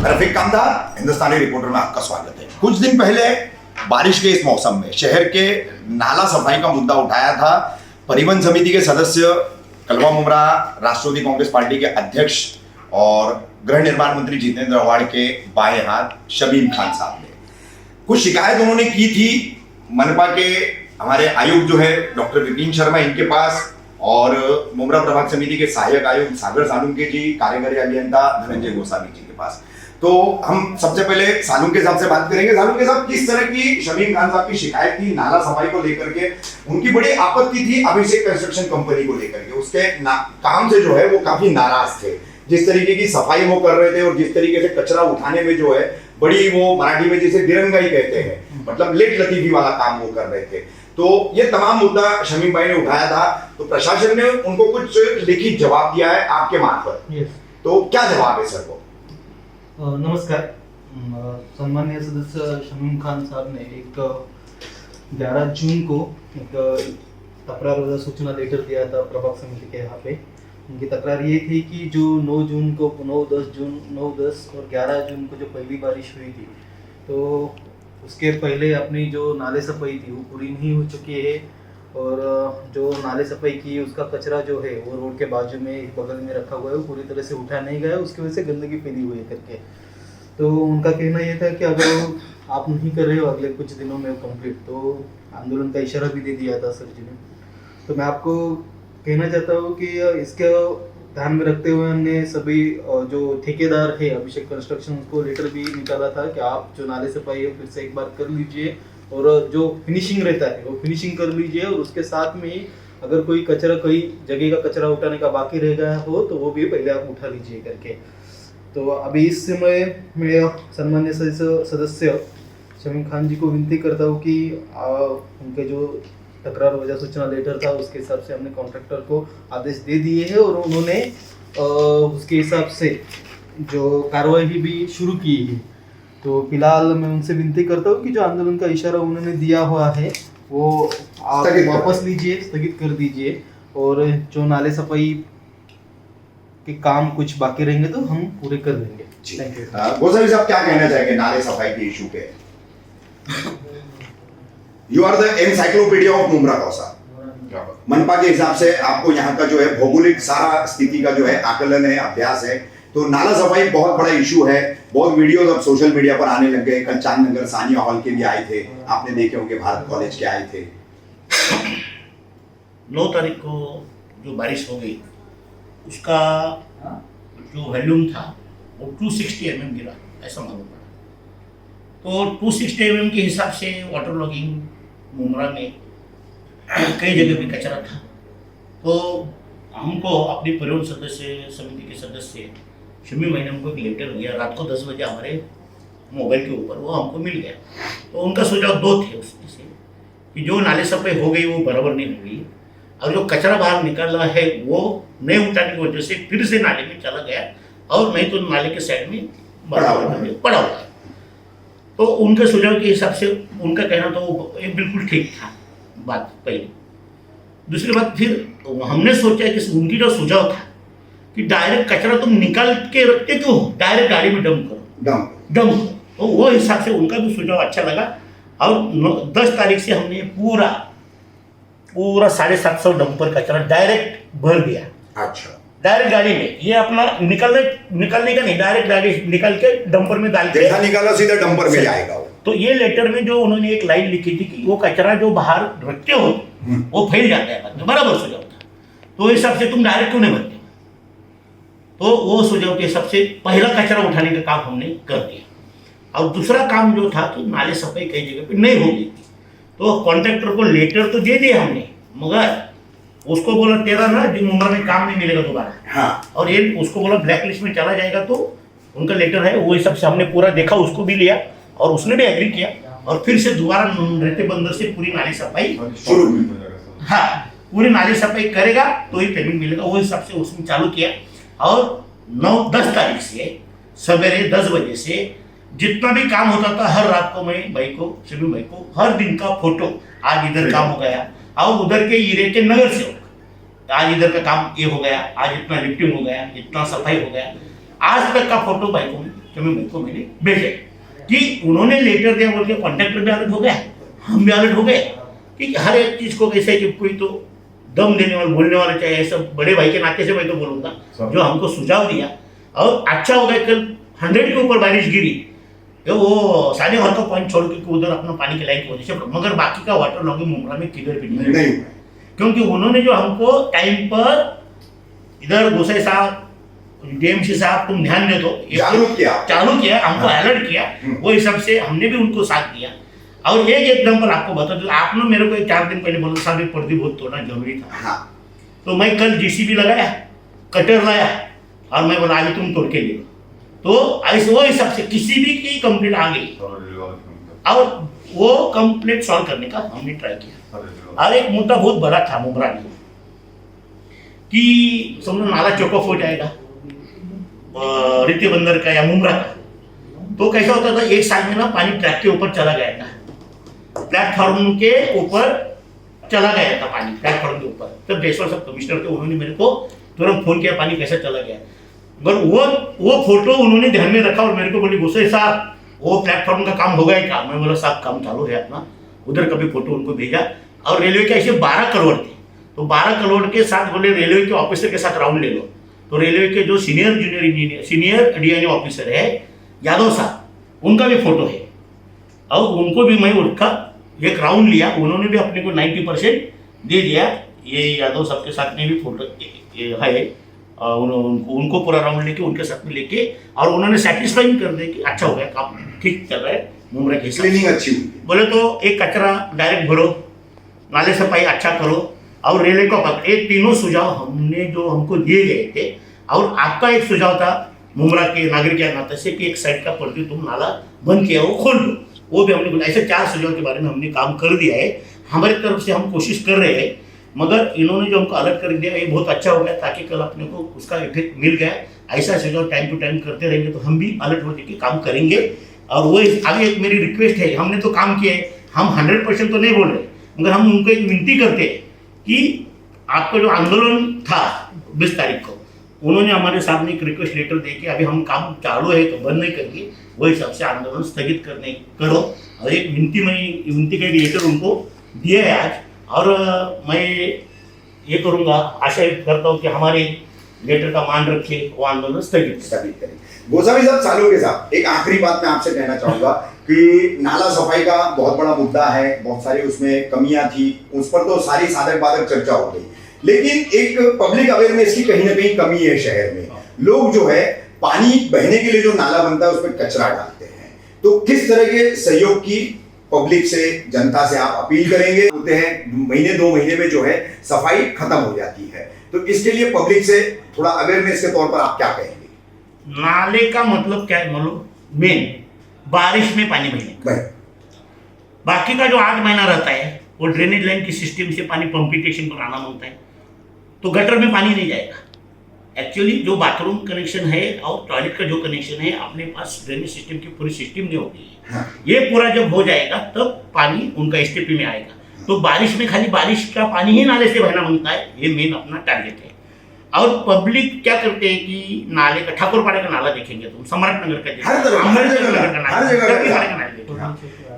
रफीक कामदार, हिंदुस्तानी reporter में आपका स्वागत है। कुछ दिन पहले बारिश के इस मौसम में शहर के नाला सफाई का मुद्दा उठाया था। परिवहन समिति के सदस्य कलवा मुमरा, राष्ट्रवादी कांग्रेस पार्टी के अध्यक्ष और गृह निर्माण मंत्री जितेंद्र आव्हाड के बाएं हाथ शमीम खान साहब ने कुछ शिकायत उन्होंने की थी मनपा के हमारे आयुक्त जो है डॉक्टर विपिन शर्मा इनके पास, और मुमरा प्रभाग समिति के सहायक आयुक्त सागर सालुंके जी, कार्यकारी अभियंता धनंजय गोस्वामी जी के पास। तो हम सबसे पहले सालुंके साहब से बात करेंगे। सालुंके साहब, किस तरह की शमीम खान साहब की शिकायत थी नाला सफाई को लेकर के? उनकी बड़ी आपत्ति थी अभिषेक कंस्ट्रक्शन कंपनी को लेकर के, उसके काम से जो है वो काफी नाराज थे। जिस तरीके की सफाई वो कर रहे थे और जिस तरीके से कचरा उठाने में जो है बड़ी, वो मराठी में जिसे दिरंगाई कहते हैं, मतलब लेट लतीफी वाला काम वो कर रहे थे। तो ये तमाम मुद्दा शमीम भाई ने उठाया था, तो प्रशासन ने उनको कुछ लिखित जवाब दिया है आपके मार्फत। तो क्या जवाब है सर वो? नमस्कार। सम्मान्य सदस्य शमीम खान साहब ने एक 11 जून को एक तकरार वाला सूचना लेटर दिया था प्रभाग समिति के यहाँ पे। उनकी तकरार ये थी कि जो 9 जून को 9, 10 और 11 जून को जो पहली बारिश हुई थी, तो उसके पहले अपनी जो नाले सफाई थी वो पूरी नहीं हो चुकी है, और जो नाले सफाई की उसका कचरा जो है वो रोड के बाजू में एक बगल में रखा हुआ है, वो पूरी तरह से उठा नहीं गया, उसकी वजह से गंदगी फैली हुई है करके। तो उनका कहना ये था कि अगर आप नहीं कर रहे हो अगले कुछ दिनों में कंप्लीट, तो आंदोलन का इशारा भी दे दिया था सर जी ने। तो मैं आपको कहना चाहता हूँ कि इसके ध्यान में रखते हुए हमने सभी जो ठेकेदार है अभिषेक कंस्ट्रक्शन को लेटर भी निकाला था कि आप जो नाले सफाई है फिर से एक बार कर लीजिए, और जो फिनिशिंग रहता है वो फिनिशिंग कर लीजिए, और उसके साथ में ही अगर कोई कचरा, कोई जगह का कचरा उठाने का बाकी रह गया हो तो वो भी पहले आप उठा लीजिए करके। तो अभी इस समय मैं सम्मान्य सदस्य शमीम खान जी को विनती करता हूँ कि उनके जो तकरार वजह सूचना लेटर था उसके हिसाब से हमने कॉन्ट्रैक्टर को आदेश दे दिए हैं, और उन्होंने उसके हिसाब से जो कार्रवाई भी शुरू की है। तो फिलहाल मैं उनसे विनती करता हूँ कि जो आंदोलन का इशारा उन्होंने दिया हुआ है वो आप वापस लीजिए, स्थगित कर दीजिए, और जो नाले सफाई के काम कुछ बाकी रहेंगे तो हम पूरे कर देंगे। गोस्वामी साहब, क्या कहना चाहेंगे नाले सफाई के इशू पे? You are the encyclopedia of Mumbra Kausa. मनपा के हिसाब से आपको यहाँ का जो है भौगोलिक सारा स्थिति का जो है आकलन है, अभ्यास है। तो नाला सफाई बहुत बड़ा इशू है, बहुत वीडियोस अब सोशल मीडिया पर आने लग गए। कल चांदनगर सानिया हॉल के भी आए थे, आपने देखे होंगे, भारत कॉलेज के आए थे। 9 तारीख को जो बारिश हो गई उसका जो वॉल्यूम था वो 260 mm गिरा, ऐसा मालूम पड़ा। तो 260 mm के हिसाब से वाटर लॉगिंग मुमरा में कई जगह पे कचरा था। तो हमको अपनी परिवहन सदस्य समिति के सदस्य शमीम भाई ने हमको एक लेटर दिया रात को 10 बजे हमारे मोबाइल के ऊपर, वो हमको मिल गया। तो उनका सुझाव 2 थे उसमें से कि जो नाले सफाई हो गई वो बराबर नहीं हो गई, और जो कचरा बाहर निकला है वो नहीं उठाने की वजह से फिर से नाले में चला गया, और नहीं तो नाले के साइड में पड़ा हुआ है। तो उनके सुझाव के हिसाब से उनका कहना तो वो बिल्कुल ठीक था बात पहले। दूसरी बात, फिर हमने सोचा कि उनकी जो सुझाव था कि डायरेक्ट कचरा तुम निकाल के रखते क्यों, डायरेक्ट गाड़ी में डंप करो। तो वो हिसाब से उनका भी सुझाव अच्छा लगा, और 10 तारीख से हमने पूरा 750 डंपर कचरा डायरेक्ट भर दिया। अच्छा, डायरेक्ट गाड़ी में, ये अपना निकलने का नहीं, डायरेक्ट गाड़ी निकल के डंपर में डाल के जैसा निकाला सीधा डंपर में जाएगा। तो ये लेटर में जो उन्होंने एक लाइन लिखी थी कि वो कचरा जो बाहर रखते हो वो फैल जाता है, बराबर सुझाव था। तो हिसाब से तुम डायरेक्ट क्यों नहीं भरते? तो वो सुझाव के हिसाब से पहला कचरा उठाने का काम हमने कर दिया, और दूसरा काम जो था कि नाले सफाई कई जगह पे नहीं होगी, तो कॉन्ट्रैक्टर को लेटर तो दे दिया हमने, मगर उसको बोला तेरा ना दिन मुमरा में काम नहीं मिलेगा दोबारा। हाँ। और ये उसको बोला ब्लैक लिस्ट में चला जाएगा। तो उनका लेटर है वो हिसाब से हमने पूरा देखा, उसको भी लिया और उसने भी एग्री किया, और फिर से दोबारा रहते बंदर से पूरी नाली सफाई शुरू। हाँ, पूरी नाली सफाई करेगा तो ही पेमेंट मिलेगा, वो हिसाब से उसने चालू किया। और 9-10 तारीख से सवेरे 10 बजे से जितना भी काम होता था हर रात को मैं भाई को, शमीम भाई को हर दिन का फोटो, आज इधर काम हो गया, और उधर के एरिया के नगर सेवक आज इधर का काम ये हो गया, आज इतना लिफ्टिंग हो गया, इतना सफाई हो गया, आज तक का फोटो भाई को मैंने भेजा कि उन्होंने लेटर दिया बोल के कॉन्ट्रैक्टर भी अलर्ट हो गया, हम भी अलर्ट हो गए कि हर एक चीज को कैसे कि कोई तो दम देने वाला बोलने वाला चाहिए। ऐसा बड़े भाई के नाते से मैं तो बोलूंगा जो हमको सुझाव दिया। और अच्छा हो गया, कल 100 के ऊपर बारिश गिरी तो वो साढ़े हाथ का पॉइंट छोड़ के उधर अपना पानी के लायक की वजह से, मगर बाकी का वाटर लॉगिंग मुमरा में किधर भी नहीं नहीं, क्योंकि उन्होंने जो हमको टाइम पर इधर गोसाई साहब डीएमसी साहब तुम ध्यान दे दो, चालू किया हमको अलर्ट किया, वो हिसाब से हमने भी उनको साथ दिया। और एक एग्जाम्पल आपको बता दो, आपने मेरे को 4 दिन पहले बोला साहब ये पर्दी बहुत तोड़ना जरूरी था। हाँ। तो मैं कल जीसीबी लगाया, कटर लाया और मैं बोला अभी तुम तोड़ के ले लो। तो ऐसे वो हिसाब से किसी भी की कंप्लेंट आ गई और वो कंप्लेंट सॉल्व करने का हमने ट्राई किया। और एक मुद्दा बहुत बड़ा था मुमरा में कि समझो नाला चौकअप हो जाएगा रित्य बंदर का या मुमरा का, तो कैसा होता था एक साल में ना पानी ट्रैक के ऊपर चला गया था, प्लेटफॉर्म के ऊपर चला गया था पानी प्लेटफॉर्म के ऊपर। तब जयसवाल साहब कमिश्नर थे, उन्होंने मेरे को तुरंत फोन किया पानी कैसा चला गया, मगर वो फोटो उन्होंने ध्यान में रखा और मेरे को बोली गोसाई साहब वो प्लेटफॉर्म का काम हो गया क्या? मैं बोला साहब काम चालू है अपना। उधर कभी फोटो उनको भेजा और रेलवे के ऐसे 12 करोड़ थे, तो 12 करोड़ के साथ बोले रेलवे के ऑफिसर के साथ राउंड ले लो। तो रेलवे के जो सीनियर डीएनए ऑफिसर है यादव साहब, उनका भी फोटो है और उनको भी मैं उनका एक राउंड लिया, उन्होंने भी अपने को 90% दे दिया। ये यादव साहब के साथ में भी फोटो है, उनको पूरा राउंड लेके उनके साथ में लेके और उन्होंने सेटिस्फाइंग कर दे कि अच्छा हो गया काम ठीक चल रहा है मुमरा के क्लीनिंग अच्छी हुई। बोले तो एक कचरा डायरेक्ट भरो, नाले सफाई अच्छा करो और रेलवे का पक्ष, ये तीनों सुझाव हमने जो हमको दिए गए थे। और आपका एक सुझाव था मुमरा के नागरिक के नाते से कि एक साइड का पर्दी तुम नाला बंद किया वो खोल दो, वो भी हमने बोला। ऐसे 4 सुझाव के बारे में हमने काम कर दिया है, हमारी तरफ से हम कोशिश कर रहे हैं, मगर इन्होंने जो हमको अलर्ट कर दिया ये बहुत अच्छा हो गया ताकि कल अपने को उसका इफेक्ट मिल गया। ऐसा सुझाव टाइम टू टाइम करते रहेंगे तो हम भी अलर्ट होने के काम करेंगे। और वो आगे एक मेरी रिक्वेस्ट है, हमने तो काम किया है, हम 100% तो नहीं बोल रहे, मगर हम उनको एक विनती करते हैं कि आपका जो आंदोलन था 20 तारीख को, उन्होंने हमारे सामने एक रिक्वेस्ट लेटर दे के अभी हम काम चालू है तो बंद नहीं करेंगे, वो हिसाब से आंदोलन स्थगित करो। और एक विनती का लेटर उनको दिया है आज, और मैं ये करूँगा, आशा करता हूँ कि हमारे लेटर का मान रखे, वो आंदोलन स्थगित करें। गोसावी साहब, चालू के साथ एक आखिरी बात मैं आपसे कहना चाहूंगा कि नाला सफाई का बहुत बड़ा मुद्दा है, बहुत सारी उसमें कमियां थी, उस पर तो सारी साधक बाधक चर्चा हो गई, लेकिन एक पब्लिक अवेयरनेस की कहीं ना कहीं कमी है शहर में। लोग जो है पानी बहने के लिए जो नाला बनता है उस पर कचरा डालते हैं, तो किस तरह के सहयोग की पब्लिक से, जनता से आप अपील करेंगे? होते हैं महीने 2 महीने में जो है सफाई खत्म हो जाती है, तो इसके लिए पब्लिक से थोड़ा अवेयरनेस के तौर पर आप क्या कहेंगे? नाले का मतलब क्या है? मतलब मेन बारिश में पानी बहने, बाकी का जो 8 महीना रहता है वो ड्रेनेज लाइन की सिस्टम से पानी पंपिटेशन पर आना मांगता है, तो गटर में पानी नहीं जाएगा। एक्चुअली जो बाथरूम कनेक्शन है और टॉयलेट का जो कनेक्शन है अपने पास ड्रेनेज सिस्टम की पूरी सिस्टम नहीं होती है। हाँ। ये पूरा जब हो जाएगा तब पानी उनका एसटीपी में आएगा, तो बारिश में खाली बारिश का पानी ही नाले से बहना मांगता है, ये मेन अपना टारगेट है। और पब्लिक क्या करते हैं कि नाले का, ठाकुरपाड़ा का नाला देखेंगे तुम, सम्राट नगर का, हर जगह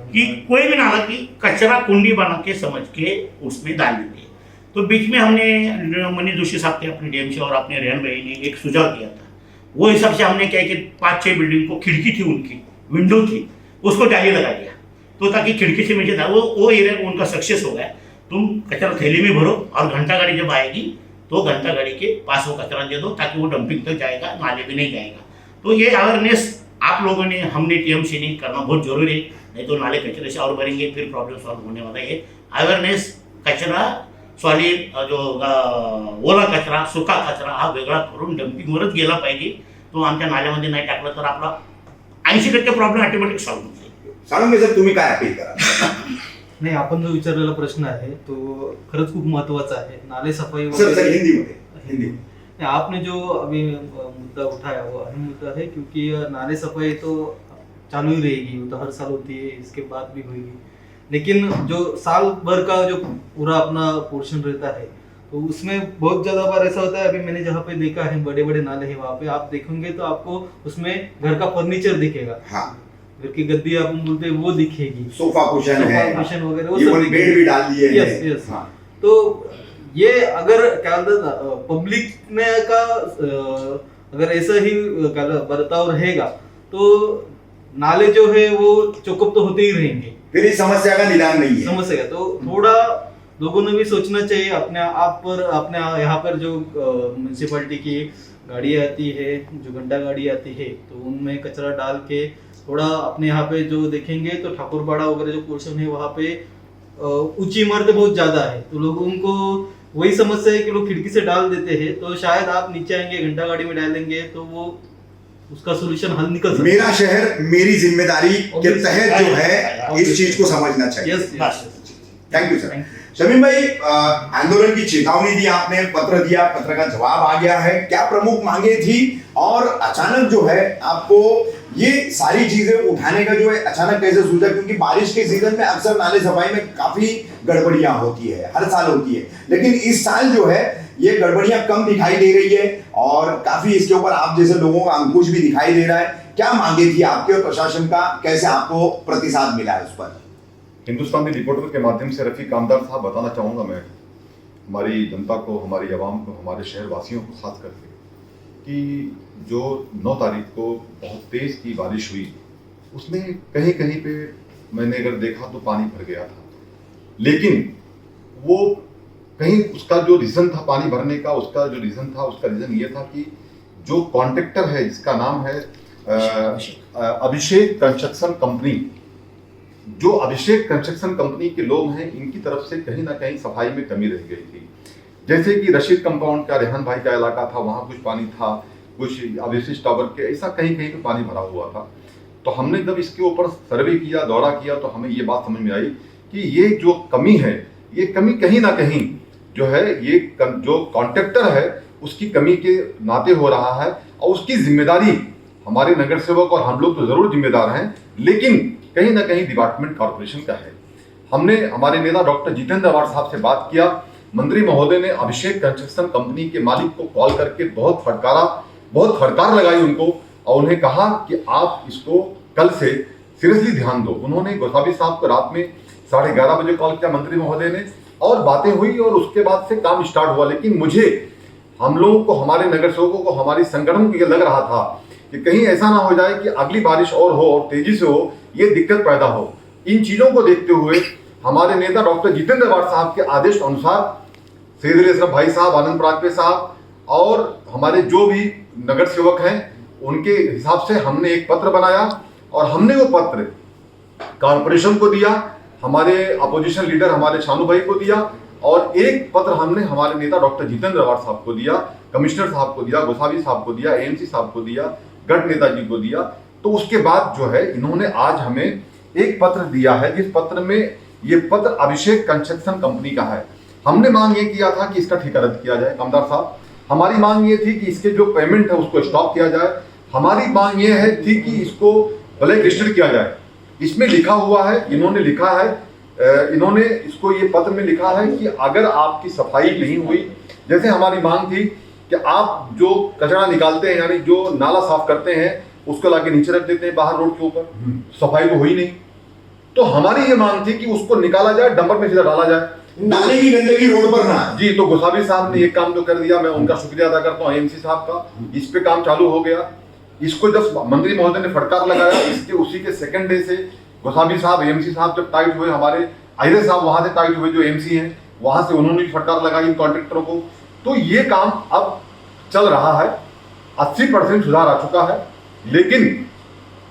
कि कोई भी नाला की कचरा कुंडी बना के समझ के उसमें डाल देते हैं। तो बीच में हमने मनीष जोशी साहब थे अपने डीएमसी और अपने रेहन भाई ने एक सुझाव दिया था, वो हिसाब से हमने क्या कि 5-6 बिल्डिंग को खिड़की थी, उनकी विंडो थी, उसको जाली लगा दिया, तो ताकि खिड़की से नीचे था वो एरिया उनका सक्सेस हो गया। तुम कचरा थैली में भरो और घंटा गाड़ी जब आएगी तो घंटा गाड़ी के पास वो कचरा दे दो ताकि वो डंपिंग तक जाएगा, नाले भी नहीं जाएगा। तो ये अवेयरनेस आप लोगों ने, हमने टीएमसी ने करना बहुत जरूरी है, नहीं तो नाले कचरे से और भरेंगे फिर प्रॉब्लम सॉल्व होने वाला है। अवेयरनेस, कचरा सॉलिड जो ओला कचरा, सुका कचरा हा वेगळा करून डंपिंगवरच गेला पाहिजे, तो आमच्या नाल्यामध्ये नाही टाकला तर आपला 80% प्रॉब्लेम ऑटोमॅटिक सॉल्व्ह होतो। साळुंखे सर, तुम्ही काय अपील करा? नाही, आपण जो विचारलेला प्रश्न आहे तो खरंच खूप महत्त्वाचा आहे। नाले सफाई सर हिंदी में आपने जो अभी मुद्दा उठाया वो अहम मुद्दा है, क्योंकि नाले सफाई तो चालू ही रहेगी, वो तो हर साल होती है, इसके बाद भी होगी, लेकिन जो साल भर का जो पूरा अपना पोर्शन रहता है तो उसमें बहुत ज्यादा बार ऐसा होता है, अभी मैंने जहाँ पे देखा है बड़े बड़े नाले हैं वहाँ पे आप देखेंगे तो आपको उसमें घर का फर्नीचर दिखेगा, हाँ, घर की गद्दी आप बोलते हैं वो दिखेगी, सोफा कुशन है, कुशन वगैरह वो ये सब बेड भी डाल दिए यस हैं। यस। हाँ, तो ये अगर क्या बोलते पब्लिक में का अगर ऐसा ही बर्ताव रहेगा तो नाले जो है वो चौकअप तो होते ही रहेंगे, फिर इस समस्या का निदान नहीं है। समझ गया। तो थोड़ा लोगों ने भी सोचना चाहिए अपने आप पर, अपने यहाँ पर जो म्यूनसिपैलिटी की गाड़ी आती है, जो गड्ढा गाड़ी आती है, तो उनमें कचरा डाल के थोड़ा अपने यहाँ पे जो देखेंगे तो ठाकुरबाड़ा वगैरह जो पोर्शन है वहाँ पे ऊंची इमारतें बहुत ज्यादा है, तो लोगों को वही समस्या है कि लोग खिड़की से डाल देते हैं, तो शायद आप नीचे आएंगे घंटा गाड़ी में डालेंगे तो वो उसका सोल्यूशन हल निकल सकता है। मेरा शहर मेरी जिम्मेदारी के तहत जो है इस चीज को समझना चाहिए। Yes yes. Thank you sir. Shamim भाई, आंदोलन की चेतावनी दी आपने, पत्र दिया, पत्र का जवाब आ गया है, क्या प्रमुख मांगे थी और अचानक जो है आपको ये सारी चीजें उठाने का जो है अचानक कैसे सूझा? क्योंकि बारिश के सीजन में अक्सर नाले सफाई में काफी गड़बड़ियां होती है, हर साल होती है, लेकिन इस साल जो है ये गड़बड़ियां कम दिखाई दे रही है और काफी इसके ऊपर आप जैसे लोगों का अंकुश भी दिखाई दे रहा है। क्या मांगे थी आपके और प्रशासन का, कैसे आपको प्रतिसाद मिला है उस पर? हिंदुस्तानी रिपोर्टर के माध्यम से रफीक आमदार साहब बताना चाहूँगा मैं हमारी जनता को, हमारी आवाम को, हमारे शहर वासियों को खास करके कि जो 9 तारीख को बहुत तेज़ की बारिश हुई उसमें कहीं कहीं पे मैंने अगर देखा तो पानी भर गया था, लेकिन वो कहीं उसका जो रीज़न था पानी भरने का, उसका जो रीज़न था उसका रीज़न ये था कि जो कॉन्ट्रैक्टर है जिसका नाम है अभिषेक कंस्ट्रक्शन कंपनी, जो अभिषेक कंस्ट्रक्शन कंपनी के लोग हैं इनकी तरफ से कहीं ना कहीं सफाई में कमी रह गई थी। जैसे कि रशीद कंपाउंड का, रेहान भाई का इलाका था, वहाँ कुछ पानी था, कुछ अभिषेक टावर के ऐसा कहीं कहीं पे पानी भरा हुआ था। तो हमने जब इसके ऊपर सर्वे किया, दौरा किया, तो हमें ये बात समझ में आई कि ये जो कमी है, ये कमी कहीं ना कहीं जो है ये जो कॉन्ट्रैक्टर है उसकी कमी के नाते हो रहा है और उसकी जिम्मेदारी हमारे नगर सेवक और हम लोग तो जरूर जिम्मेदार हैं, लेकिन कहीं ना कहीं डिपार्टमेंट कॉर्पोरेशन का है। हमने हमारे नेता डॉक्टर जितेंद्र अवार्ड साहब से बात किया, मंत्री महोदय ने अभिषेक कंस्ट्रक्शन कंपनी के मालिक को कॉल करके बहुत फटकार लगाई उनको और उन्हें कहा कि आप इसको कल से सीरियसली ध्यान दो। उन्होंने गोसावी साहब को रात में 11:30 बजे कॉल किया मंत्री महोदय ने और बातें हुई और उसके बाद से काम स्टार्ट हुआ। लेकिन मुझे, हम लोगों को, हमारे नगर सेवकों को, हमारी संगठन को ये लग रहा था कि कहीं ऐसा ना हो जाए कि अगली बारिश और हो और तेजी से हो, ये दिक्कत पैदा हो। इन चीज़ों को देखते हुए हमारे नेता डॉक्टर जितेंद्र अवार्ड साहब के आदेश अनुसार सैयद अली असरफ भाई साहब, आनंद परागवे साहब और हमारे जो भी नगर सेवक हैं उनके हिसाब से हमने एक पत्र बनाया और हमने वो पत्र कॉर्पोरेशन को दिया, हमारे अपोजिशन लीडर हमारे शानू भाई को दिया और एक पत्र हमने हमारे नेता डॉक्टर जितेंद्र अवार्ड साहब को दिया, कमिश्नर साहब को दिया, गोसावी साहब को दिया, एएमसी साहब को दिया, गढ़ नेताजी को दिया। तो उसके बाद जो है इन्होंने आज हमें एक पत्र दिया है, जिस पत्र में ये पत्र अभिषेक कंस्ट्रक्शन कंपनी का है। हमने मांग ये किया था कि इसका ठेका रद्द किया जाए कामदार साहब, हमारी मांग ये थी कि इसके जो पेमेंट है उसको स्टॉप किया जाए, हमारी मांग ये है थी कि इसको ब्लैक लिस्टेड किया जाए। इसमें लिखा हुआ है, इन्होंने लिखा है, इन्होंने इसको ये पत्र में लिखा है कि अगर आपकी सफाई नहीं हुई, जैसे हमारी मांग थी कि आप जो कचरा निकालते हैं यानी जो नाला साफ करते हैं उसको लाके नीचे रख देते हैं बाहर रोड के ऊपर, सफाई तो हुई नहीं, तो हमारी ये मांग थी कि उसको निकाला जाए, डंपर में सीधा डाला जाए, नाले की गंदगी रोड पर ना। जी, तो गोसावी साहब ने एक काम जो कर दिया, मैं उनका शुक्रिया अदा करता हूँ एमसी साहब का, इस पे काम चालू हो गया। इसको जब मंत्री महोदय ने फटकार लगाया, इसके उसी के सेकंड डे से गोसावी साहब, एमसी साहब जब टाइट हुए, हमारे अहिरे साहब वहां से टाइट हुए जो एमसी हैं, वहां से उन्होंने भी फटकार लगाई इन कॉन्ट्रैक्टरों को। तो ये काम अब चल रहा है, 80% सुधार आ चुका है। लेकिन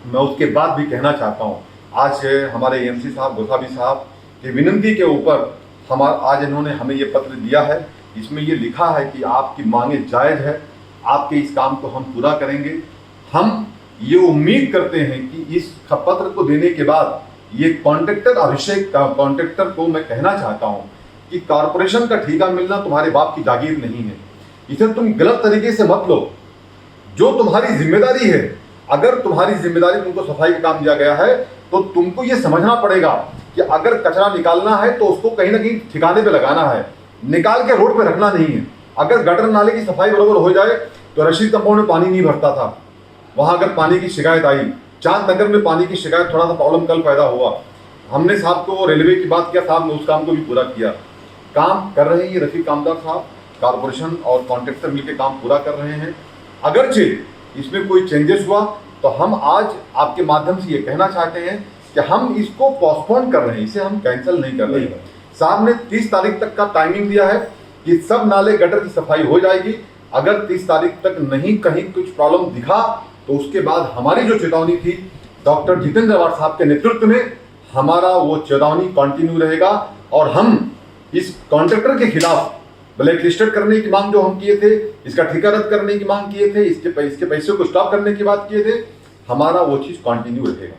मैं उसके बाद भी कहना चाहता हूँ, आज हमारे एमसी साहब, गोसावी साहब की विनती के ऊपर आज इन्होंने हमें ये पत्र दिया है। इसमें ये लिखा है कि आपकी मांगे जायज़ है, आपके इस काम को हम पूरा करेंगे। हम ये उम्मीद करते हैं कि इस पत्र को देने के बाद ये कॉन्ट्रैक्टर, अभिषेक कॉन्ट्रैक्टर को मैं कहना चाहता हूँ कि कॉर्पोरेशन का ठेका मिलना तुम्हारे बाप की जागीर नहीं है, इसे तुम गलत तरीके से मत लो। जो तुम्हारी जिम्मेदारी है, अगर तुम्हारी जिम्मेदारी तुमको सफाई का काम दिया गया है तो तुमको ये समझना पड़ेगा कि अगर कचरा निकालना है तो उसको कहीं ना कहीं ठिकाने पे लगाना है। निकाल के रोड पे रखना नहीं है। अगर गटर नाले की सफाई बराबर हो जाए तो रशीद कंपाउंड में पानी नहीं भरता था। वहां अगर पानी की शिकायत आई, चांद नगर में पानी की शिकायत, थोड़ा सा प्रॉब्लम कल पैदा हुआ, हमने साहब को रेलवे की बात किया, साहब ने उस काम को भी पूरा किया। काम कर रहे हैं ये रफीक कामदार साहब, कारपोरेशन और कॉन्ट्रैक्टर मिलकर काम पूरा कर रहे हैं। अगरचे इसमें कोई चेंजेस हुआ तो हम आज आपके माध्यम से ये कहना चाहते हैं कि हम इसको पोस्टपोन कर रहे हैं, इसे हम कैंसिल नहीं कर रहे हैं। साहब ने 30 तारीख तक का टाइमिंग दिया है कि सब नाले गटर की सफाई हो जाएगी। अगर 30 तारीख तक नहीं कहीं कुछ प्रॉब्लम दिखा तो उसके बाद हमारी जो चेतावनी थी डॉक्टर जितेंद्र अवार्ड साहब के नेतृत्व में, हमारा वो चेतावनी कंटिन्यू रहेगा और हम इस कॉन्ट्रैक्टर के खिलाफ ब्लैक लिस्टेड करने की मांग जो हम किए थे, इसका ठेका रद्द करने की मांग किए थे, इसके पैसे को स्टॉप करने की बात किए थे, हमारा वो चीज कंटिन्यू रहेगा।